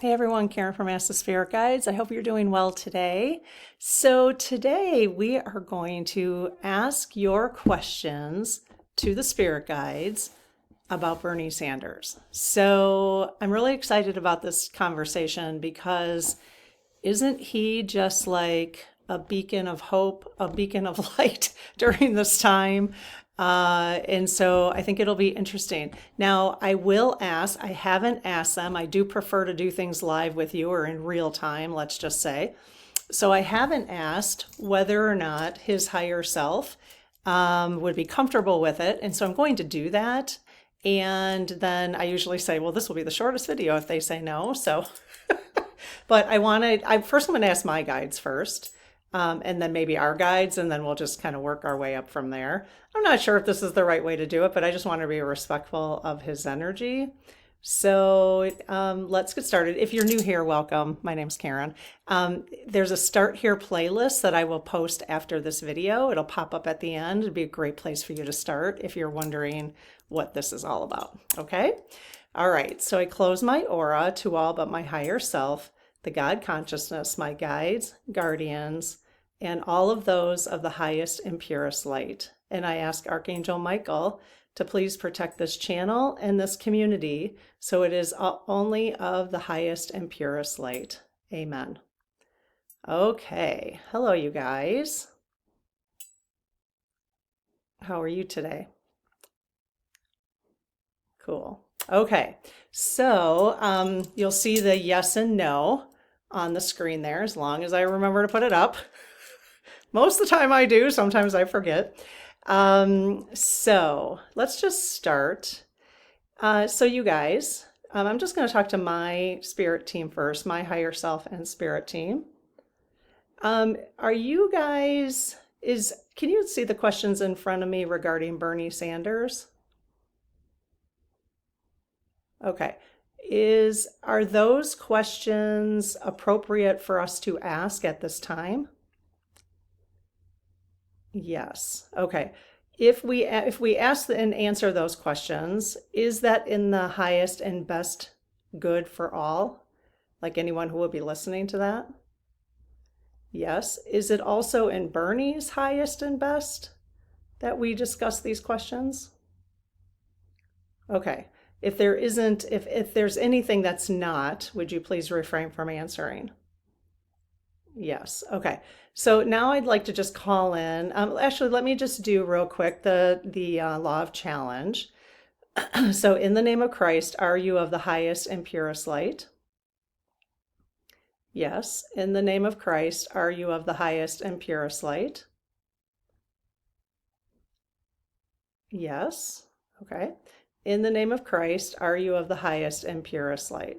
Hey everyone, Karen from Ask the Spirit Guides. I hope you're doing well today. So today we are going to ask your questions to the Spirit Guides about Bernie Sanders. So I'm really excited about this conversation because isn't he just like a beacon of hope, a beacon of light during this time? And so I think it'll be interesting. Now, I will ask, I haven't asked them. I do prefer to do things live with you or in real time, let's just say. So I haven't asked whether or not his higher self would be comfortable with it. And so I'm going to do that. And then I usually say, well, this will be the shortest video if they say no. So, but first I'm going to ask my guides first. And then maybe our guides, and then we'll just kind of work our way up from there. I'm not sure if this is the right way to do it, but I just want to be respectful of his energy. So let's get started. If you're new here, welcome. My name's Karen. There's a Start Here playlist that I will post after this video. It'll pop up at the end. It'd be a great place for you to start if you're wondering what this is all about. Okay? All right. So I close my aura to all but my higher self, the God consciousness, my guides, guardians, and all of those of the highest and purest light. And I ask Archangel Michael to please protect this channel and this community so it is only of the highest and purest light. Amen. Okay. Hello, you guys. How are you today? Cool. Okay. So you'll see the yes and no on the screen there, as long as I remember to put it up. Most of the time I do, sometimes I forget. So let's just start. So you guys, I'm just going to talk to my spirit team first, my higher self and spirit team. Are you guys, can you see the questions in front of me regarding Bernie Sanders? Okay. Are those questions appropriate for us to ask at this time? Yes. Okay. If we ask and answer those questions, is that in the highest and best good for all? Like anyone who will be listening to that? Yes. Is it also in Bernie's highest and best that we discuss these questions? Okay. If there isn't, if there's anything that's not, would you please refrain from answering? Yes. Okay. So now I'd like to just call in. Actually, let me just do real quick the law of challenge. So in the name of Christ, are you of the highest and purest light? Yes. In the name of Christ, are you of the highest and purest light? Yes. Okay. In the name of Christ, are you of the highest and purest light?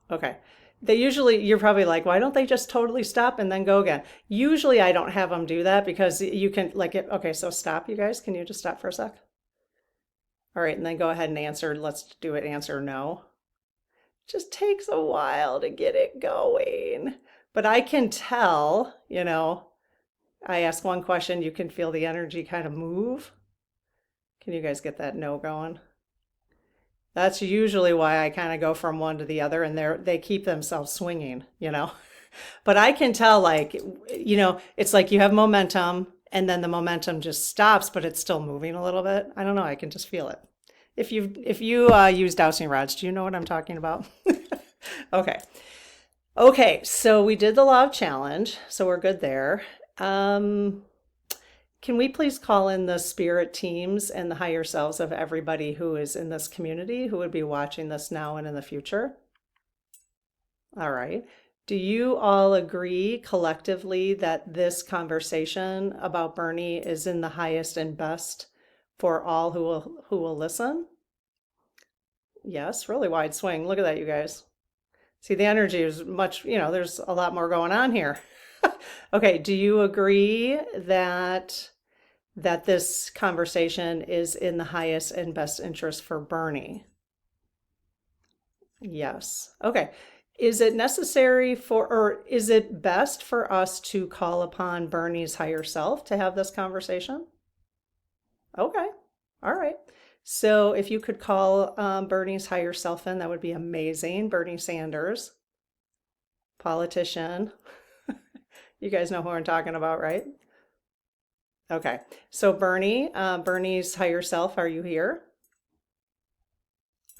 Okay. You're probably like, why don't they just totally stop and then go again? Usually I don't have them do that because you can okay, so stop, you guys. Can you just stop for a sec? All right, and then go ahead and answer. Let's do it, answer no. Just takes a while to get it going. But I can tell, I ask one question, you can feel the energy kind of move. Can you guys get that no going? That's usually why I kind of go from one to the other, and they keep themselves swinging, But I can tell, it's like you have momentum, and then the momentum just stops, but it's still moving a little bit. I don't know. I can just feel it. If you use dowsing rods, do you know what I'm talking about? Okay. Okay. So we did the law of challenge, so we're good there. Can we please call in the spirit teams and the higher selves of everybody who is in this community who would be watching this now and in the future? All right. Do you all agree collectively that this conversation about Bernie is in the highest and best for all who will listen? Yes, really wide swing. Look at that, you guys. See, the energy is much, there's a lot more going on here. Okay, do you agree that this conversation is in the highest and best interest for Bernie? Yes. Okay. Is it necessary or is it best for us to call upon Bernie's higher self to have this conversation? Okay. All right. So if you could call Bernie's higher self in, that would be amazing. Bernie Sanders, politician. You guys know who I'm talking about, right? Okay. So Bernie's higher self, are you here?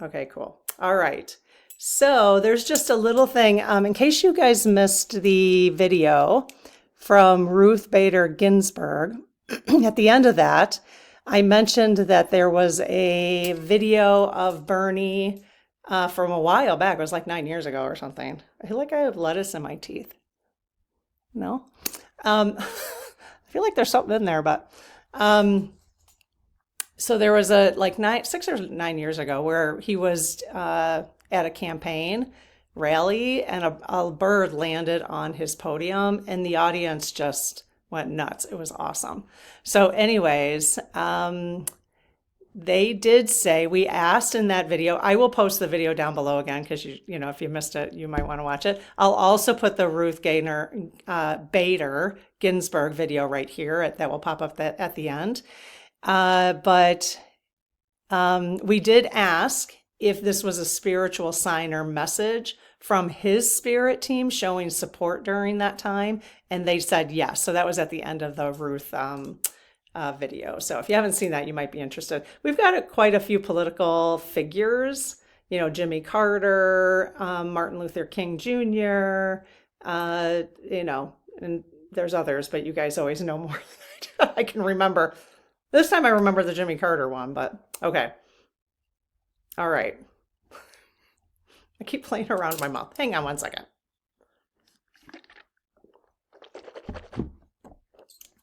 Okay, cool. All right. So there's just a little thing, in case you guys missed the video from Ruth Bader Ginsburg, at the end of that, I mentioned that there was a video of Bernie from a while back. It was like 9 years ago or something. I feel like I have lettuce in my teeth. No? I feel like there's something in there, but so there was a like 6 or 9 years ago where he was at a campaign rally and a bird landed on his podium and the audience just went nuts. It was awesome. So anyways, they did say, we asked in that video, I will post the video down below again because you know, if you missed it, you might want to watch it. I'll also put the Ruth Bader Ginsburg video right here that will pop up at the end. But we did ask if this was a spiritual sign or message from his spirit team showing support during that time, and they said yes. So that was at the end of the Ruth video. So if you haven't seen that, you might be interested. We've got quite a few political figures, you know, Jimmy Carter, Martin Luther King Jr., you know, and there's others, but you guys always know more than I can remember. This time I remember the Jimmy Carter one, but okay. All right. I keep playing around with my mouth. Hang on one second.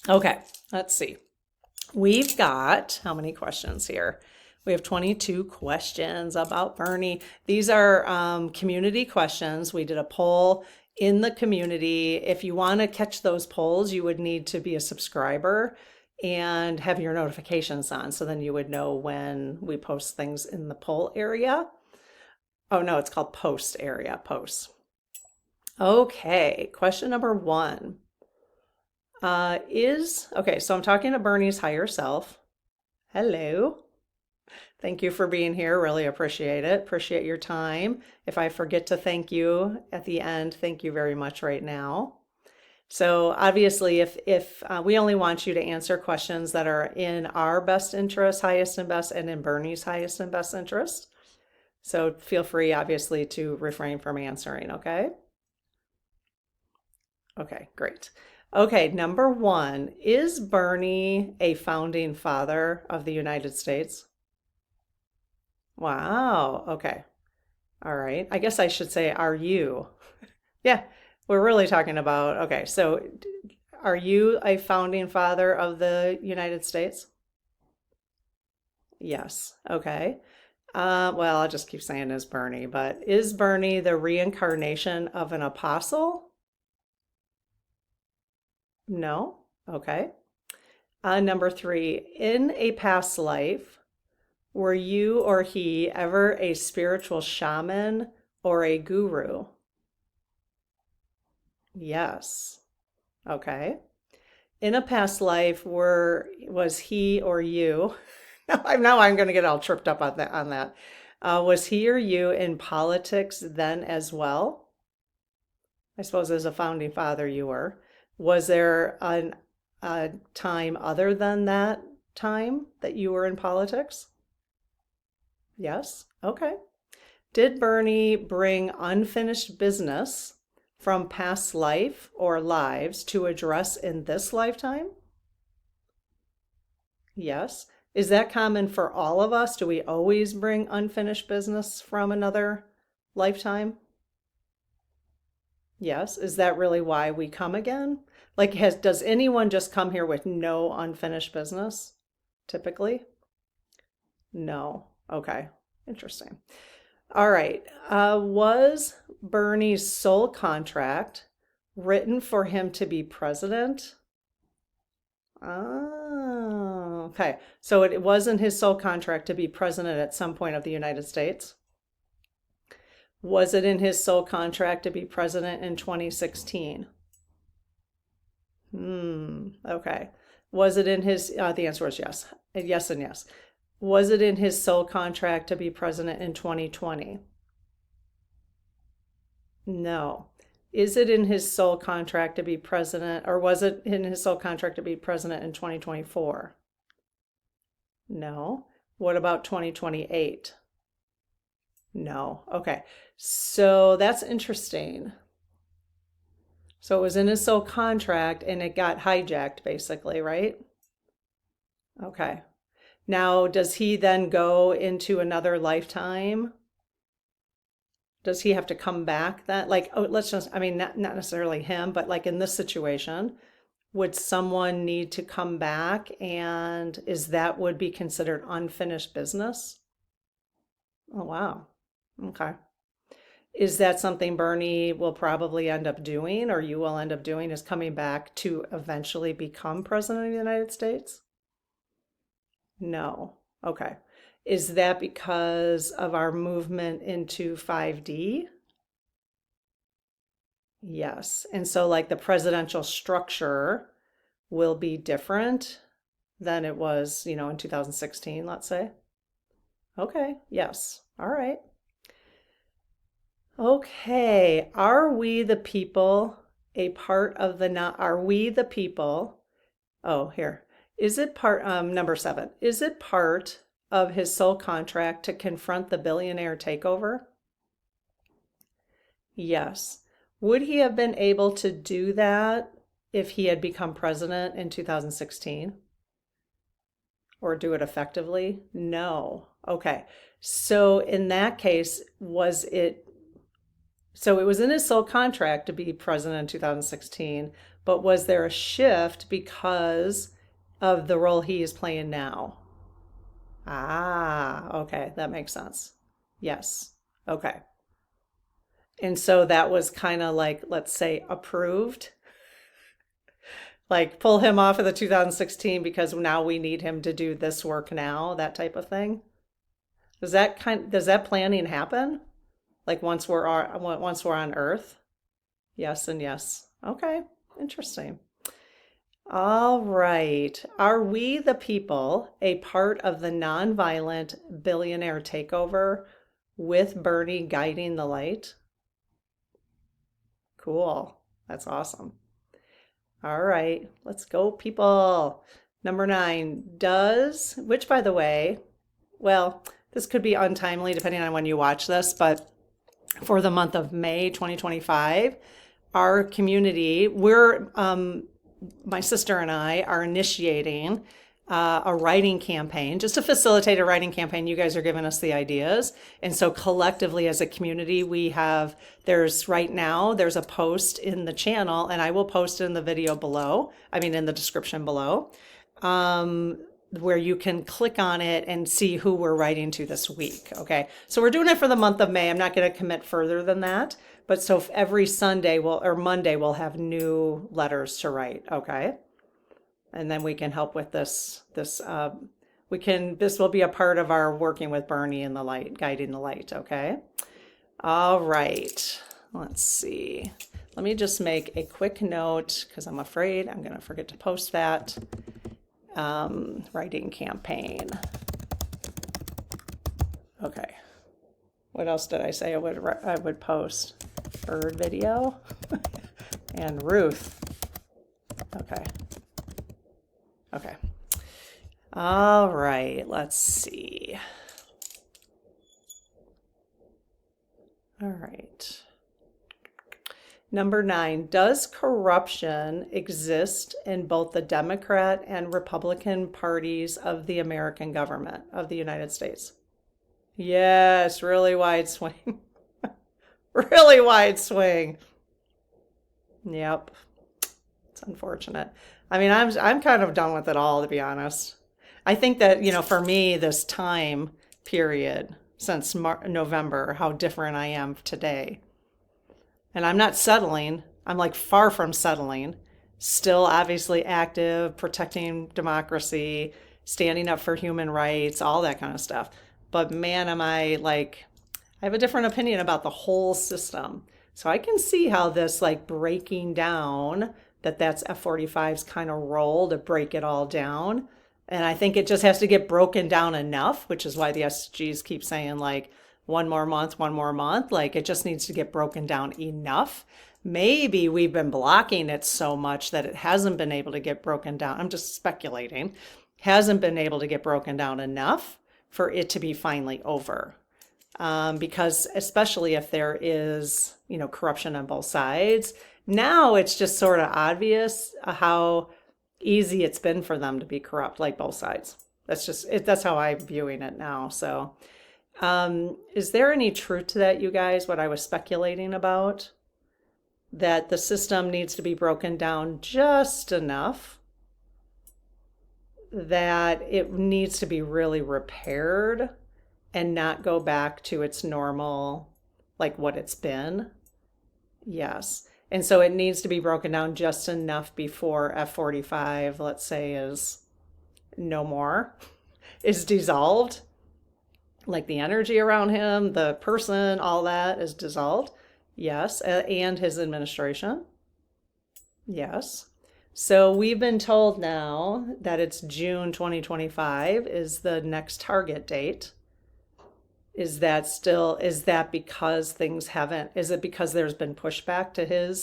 Okay, let's see. We've got, how many questions here? We have 22 questions about Bernie. These are community questions. We did a poll in the community. If you want to catch those polls, you would need to be a subscriber and have your notifications on. So then you would know when we post things in the poll area. Oh no, it's called post area, posts. Okay, question number 1. Okay, so I'm talking to Bernie's higher self. Hello. Thank you for being here. Really appreciate it. Appreciate your time. If I forget to thank you at the end, thank you very much right now. So obviously, if we only want you to answer questions that are in our best interest, highest and best, and in Bernie's highest and best interest. So feel free, obviously, to refrain from answering, okay? Okay, great. Okay, number 1, is Bernie a founding father of the United States? Wow, okay. All right. I guess I should say, are you? Yeah, we're really talking about, okay, so are you a founding father of the United States? Yes, okay. Well, I'll just keep saying is Bernie, but is Bernie the reincarnation of an apostle? No? Okay. Number 3, in a past life, were you or he ever a spiritual shaman or a guru? Yes. Okay. In a past life, was he or you? Now I'm going to get all tripped up on that. Was he or you in politics then as well? I suppose as a founding father you were. Was there a time other than that time that you were in politics? Yes. Okay. Did Bernie bring unfinished business from past life or lives to address in this lifetime? Yes. Is that common for all of us? Do we always bring unfinished business from another lifetime? Yes. Is that really why we come again? Like, does anyone just come here with no unfinished business, typically? No. Okay. Interesting. All right. Was Bernie's soul contract written for him to be president? Oh, okay. So it wasn't his soul contract to be president at some point of the United States? Was it in his soul contract to be president in 2016? Okay. Was it in his, the answer is yes. Yes and yes. Was it in his soul contract to be president in 2020? No. Is it in his soul contract to be president, or was it in his soul contract to be president in 2024? No. What about 2028? No. Okay. So that's interesting. So it was in his soul contract and it got hijacked basically, right? Okay. Now, does he then go into another lifetime? Does he have to come back then? Like, oh, let's just, I mean, not necessarily him, but like in this situation, would someone need to come back and that would be considered unfinished business? Oh, wow. Okay. Is that something Bernie will probably end up doing, or you will end up doing, is coming back to eventually become president of the United States? No. Okay. Is that because of our movement into 5D? Yes. And so, like, the presidential structure will be different than it was, in 2016, let's say. Okay. Yes. All right. Okay. Are we the people a part of the not? Are we the people? Oh, here. Is it part, number 7, is it part of his soul contract to confront the billionaire takeover? Yes. Would he have been able to do that if he had become president in 2016? Or do it effectively? No. Okay. So in that case, so it was in his soul contract to be president in 2016, but was there a shift because of the role he is playing now? Ah, okay, that makes sense. Yes. Okay. And so that was kind of like, let's say, approved, like pull him off of the 2016 because now we need him to do this work now, that type of thing. Does that planning happen? Like once we're on Earth? Yes and yes. Okay, interesting. All right. Are we the people a part of the nonviolent billionaire takeover with Bernie guiding the light? Cool. That's awesome. All right. Let's go, people. Number 9, which by the way, well, this could be untimely depending on when you watch this, but for the month of May 2025, our community, my sister and I are initiating a writing campaign just to facilitate a writing campaign. You guys are giving us the ideas. And so collectively as a community, there's a post in the channel, and I will post it in the video below, in the description below, where you can click on it and see who we're writing to this week. Okay. So we're doing it for the month of May. I'm not going to commit further than that. But so every Sunday or Monday, we'll have new letters to write. Okay. And then we can help with this. This will be a part of our working with Bernie in the light, guiding the light. Okay. All right. Let's see. Let me just make a quick note because I'm afraid I'm going to forget to post that. Writing campaign. Okay. What else did I say I would post? Bird video and Ruth. Okay. Okay. All right. Let's see. All right. Number 9, does corruption exist in both the Democrat and Republican parties of the American government of the United States? Yes, really wide swing. Really wide swing. Yep. It's unfortunate. I'm kind of done with it all, to be honest. I think that, for me, this time period since November, how different I am today. And I'm not settling. I'm like far from settling. Still obviously active, protecting democracy, standing up for human rights, all that kind of stuff. But man, I have a different opinion about the whole system. So I can see how this breaking down, that's F-45's kind of role to break it all down. And I think it just has to get broken down enough, which is why the SGs keep saying like 1 more month, 1 more month. Like it just needs to get broken down enough. Maybe we've been blocking it so much that it hasn't been able to get broken down. I'm just speculating. Hasn't been able to get broken down enough for it to be finally over. Because especially if there is, corruption on both sides, now it's just sort of obvious how easy it's been for them to be corrupt, like both sides. That's just it. That's how I'm viewing it now. So, is there any truth to that, you guys? What I was speculating about? That the system needs to be broken down just enough that it needs to be really repaired and not go back to its normal, like what it's been. Yes. And so it needs to be broken down just enough before F45, let's say, is no more, is dissolved. Like the energy around him, the person, all that is dissolved. Yes. And his administration. Yes. So we've been told now that it's June 2025 is the next target date. Is that because things haven't, is it because there's been pushback to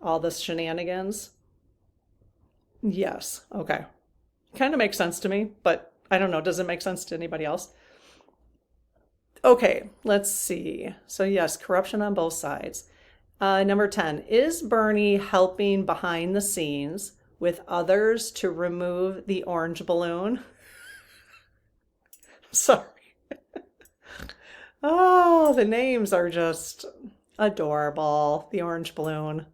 all this shenanigans? Yes. Okay. Kind of makes sense to me, but I don't know. Does it make sense to anybody else? Okay, let's see. So yes, corruption on both sides. Number 10, is Bernie helping behind the scenes with others to remove the orange balloon? Sorry. Oh, the names are just adorable. The orange balloon.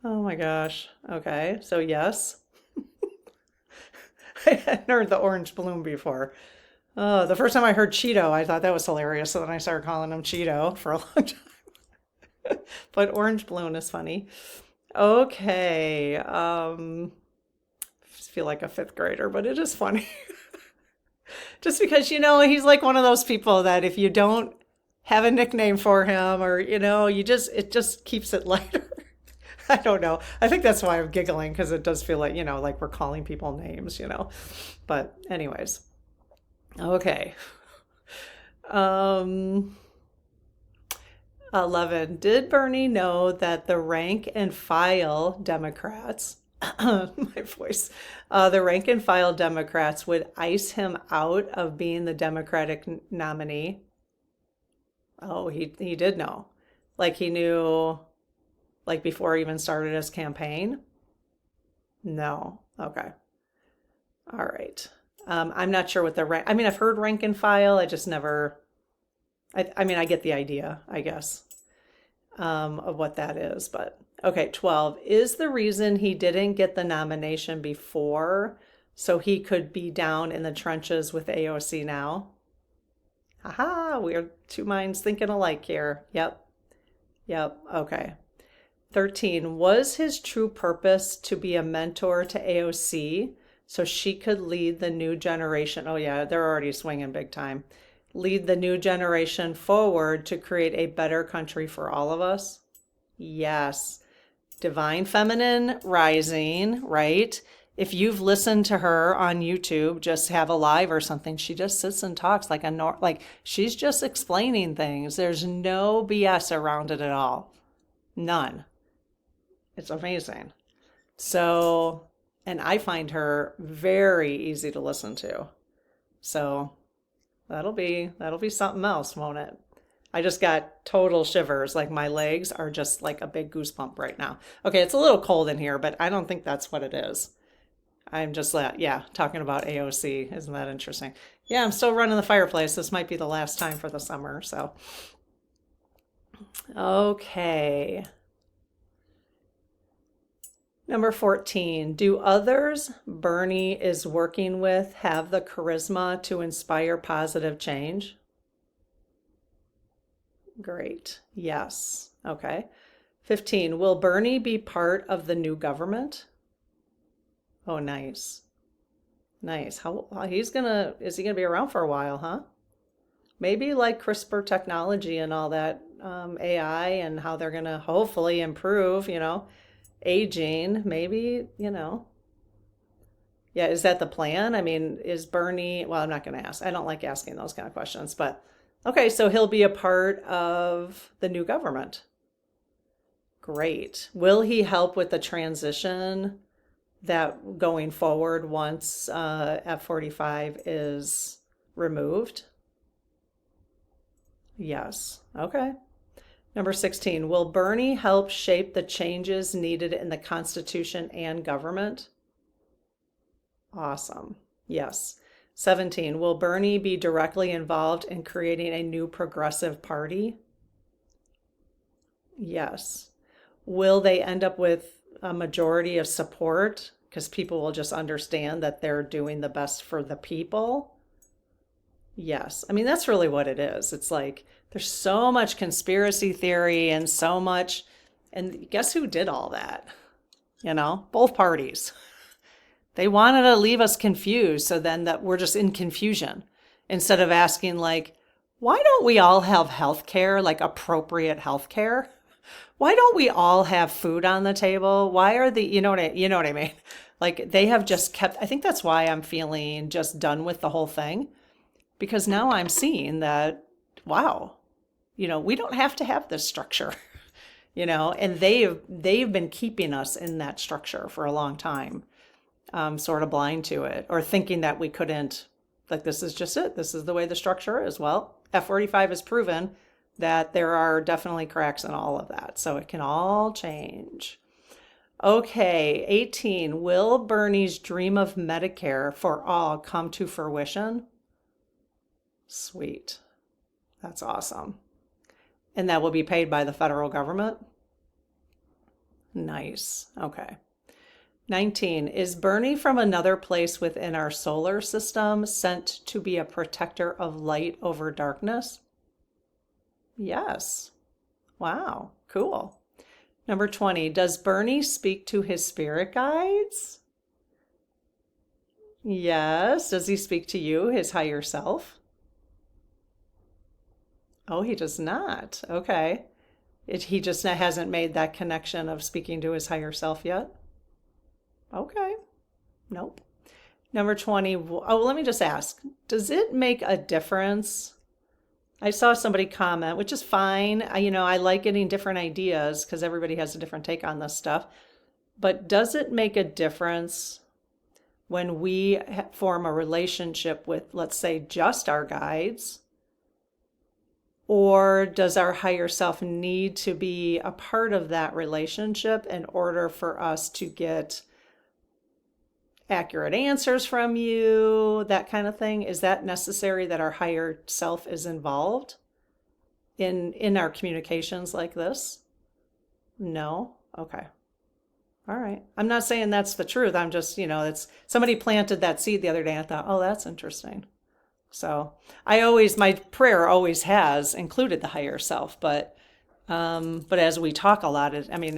Oh my gosh. Okay, so yes. I hadn't heard the orange balloon before. Oh, the first time I heard Cheeto, I thought that was hilarious. So then I started calling him Cheeto for a long time. But orange balloon is funny. Okay. I feel like a fifth grader, but it is funny. Just because, he's like one of those people that if you don't have a nickname for him or, it just keeps it lighter. I don't know. I think that's why I'm giggling because it does feel like, like we're calling people names, But anyways. Okay. 11. Did Bernie know that the rank and file Democrats, my voice, the rank and file Democrats would ice him out of being the Democratic nominee? Oh, he did know. Like he knew, like before he even started his campaign? No. Okay. All right. I'm not sure what the rank, I've heard rank and file. I just never, I get the idea, I guess, of what that is. But okay, 12. Is the reason he didn't get the nomination before so he could be down in the trenches with AOC now? Haha, we're two minds thinking alike here. Yep. Okay. 13. Was his true purpose to be a mentor to AOC so she could lead the new generation? Oh yeah, they're already swinging big time. Lead the new generation forward to create a better country for all of us? Yes. Divine Feminine Rising, right? If you've listened to her on YouTube, just have a live or something, she just sits and talks like she's just explaining things. There's no BS around it at all. None. It's amazing. So, and I find her very easy to listen to. So that'll be something else, won't it? I just got total shivers. Like my legs are just like a big goosebump right now. Okay, it's a little cold in here, but I don't think that's what it is. I'm just talking about AOC. Isn't that interesting? Yeah, I'm still running the fireplace. This might be the last time for the summer. So, okay. Number 14, do others Bernie is working with have the charisma to inspire positive change? Great. Yes. Okay. 15, will Bernie be part of the new government? Oh, nice. Nice. Is he gonna be around for a while, huh? Maybe like CRISPR technology and all that, AI and how they're gonna hopefully improve, aging, maybe, Yeah, is that the plan? I mean, is Bernie, well, I'm not going to ask. I don't like asking those kind of questions, but okay, so he'll be a part of the new government. Great. Will he help with the transition that going forward once F-45 is removed? Yes. Okay. Number 16, will Bernie help shape the changes needed in the Constitution and government? Awesome. Yes. 17, will Bernie be directly involved in creating a new progressive party? Yes. Will they end up with a majority of support because people will just understand that they're doing the best for the people? Yes. I mean, that's really what it is. It's like there's so much conspiracy theory and so much, and guess who did all that? Both parties. They wanted to leave us confused so then that we're just in confusion instead of asking, like, why don't we all have health care, like appropriate health care? Why don't we all have food on the table? Why are you know what I mean? Like they have just kept, I think that's why I'm feeling just done with the whole thing, because now I'm seeing that, wow, we don't have to have this structure, and they've been keeping us in that structure for a long time, sort of blind to it or thinking that we couldn't, like, this is just it. This is the way the structure is. Well, F-45 has proven that there are definitely cracks in all of that. So it can all change. Okay, 18. Will Bernie's dream of Medicare for all come to fruition? Sweet. That's awesome. And that will be paid by the federal government? Nice. Okay. 19. Is Bernie from another place within our solar system sent to be a protector of light over darkness? Yes. Wow. Cool. Number 20. Does Bernie speak to his spirit guides? Yes. Does he speak to you, his higher self? Oh, he does not. Okay. He just hasn't made that connection of speaking to his higher self yet? Okay. Nope. Number 20. Oh, let me just ask. Does it make a difference? I saw somebody comment, which is fine. I like getting different ideas because everybody has a different take on this stuff. But does it make a difference when we form a relationship with, let's say, just our guides? Or does our higher self need to be a part of that relationship in order for us to get accurate answers from you, that kind of thing? Is that necessary that our higher self is involved in our communications like this? No? Okay. All right. I'm not saying that's the truth. I'm just, it's somebody planted that seed the other day and I thought, oh, that's interesting. So my prayer always has included the higher self, but as we talk a lot,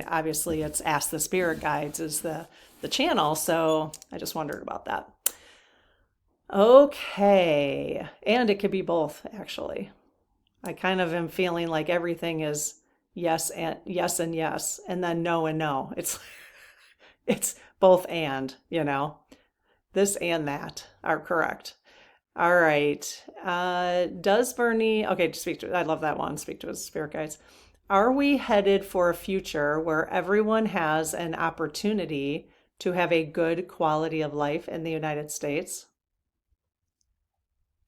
obviously it's Ask the Spirit Guides is the channel. So I just wondered about that. Okay. And it could be both, actually. I kind of am feeling like everything is yes and yes and yes, and then no and no. It's both and, this and that are correct. All right. Does Bernie, okay, I love that one, speak to his spirit guides. Are we headed for a future where everyone has an opportunity to have a good quality of life in the United States?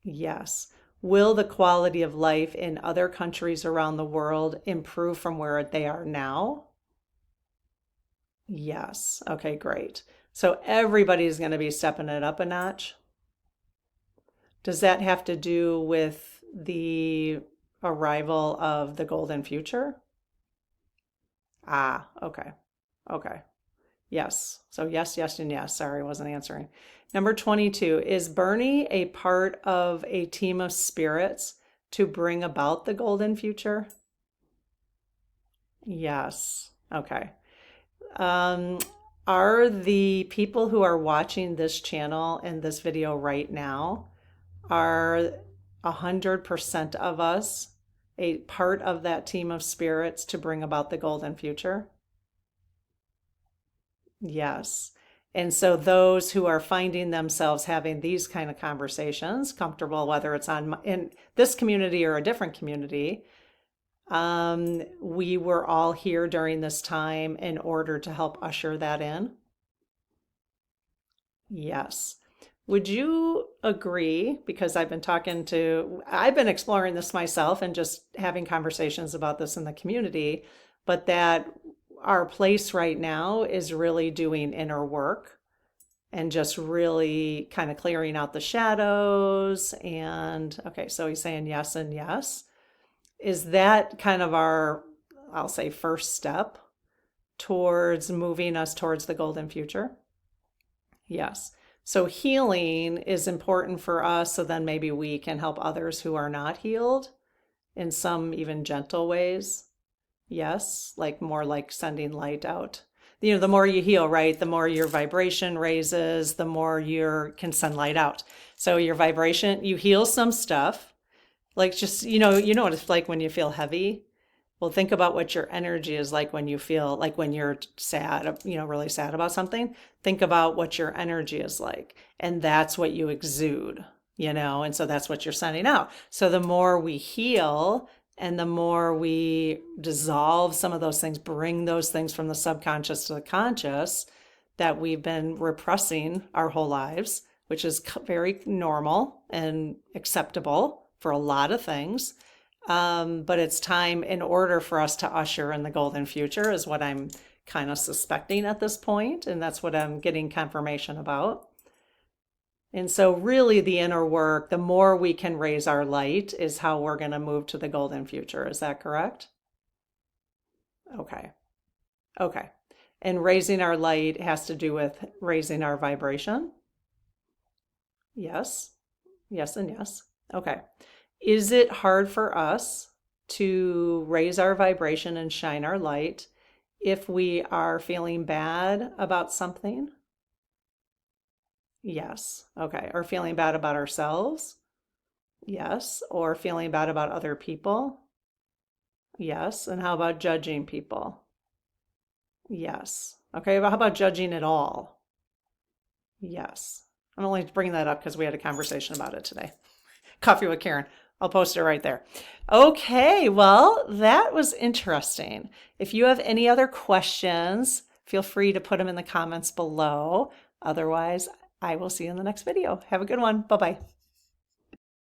Yes. Will the quality of life in other countries around the world improve from where they are now? Yes. Okay, great. So everybody's going to be stepping it up a notch. Does that have to do with the arrival of the golden future? Ah, okay. Okay. Yes. So yes, yes, and yes. Sorry, I wasn't answering. Number 22, is Bernie a part of a team of spirits to bring about the golden future? Yes. Okay. Are the people who are watching this channel and this video right now, are 100% of us a part of that team of spirits to bring about the golden future? Yes. And so those who are finding themselves having these kind of conversations, comfortable, whether it's in this community or a different community, we were all here during this time in order to help usher that in. Yes. Would you agree, because I've been exploring this myself and just having conversations about this in the community, but that our place right now is really doing inner work and just really kind of clearing out the shadows. And okay, so he's saying yes and yes. Is that kind of our, I'll say, first step towards moving us towards the golden future? Yes. So healing is important for us, so then maybe we can help others who are not healed in some even gentle ways. Yes, like more like sending light out. The more you heal, right, the more your vibration raises, the more you can send light out. So your vibration, you heal some stuff, like just, you know what it's like when you feel heavy. Well, think about what your energy is like when you feel like when you're sad, really sad about something. Think about what your energy is like. And that's what you exude, and so that's what you're sending out. So the more we heal and the more we dissolve some of those things, bring those things from the subconscious to the conscious that we've been repressing our whole lives, which is very normal and acceptable for a lot of things. But it's time in order for us to usher in the golden future is what I'm kind of suspecting at this point, and that's what I'm getting confirmation about. And so really the inner work, the more we can raise our light is how we're going to move to the golden future. Is that correct? Okay. Okay. And raising our light has to do with raising our vibration? Yes. Yes and yes. Okay. Is it hard for us to raise our vibration and shine our light if we are feeling bad about something? Yes. Okay. Or feeling bad about ourselves? Yes. Or feeling bad about other people? Yes. And how about judging people? Yes. Okay. Well, how about judging at all? Yes. I'm only bringing that up because we had a conversation about it today. Coffee with Karen. I'll post it right there. Okay, well, that was interesting. If you have any other questions, feel free to put them in the comments below. Otherwise, I will see you in the next video. Have a good one. Bye-bye.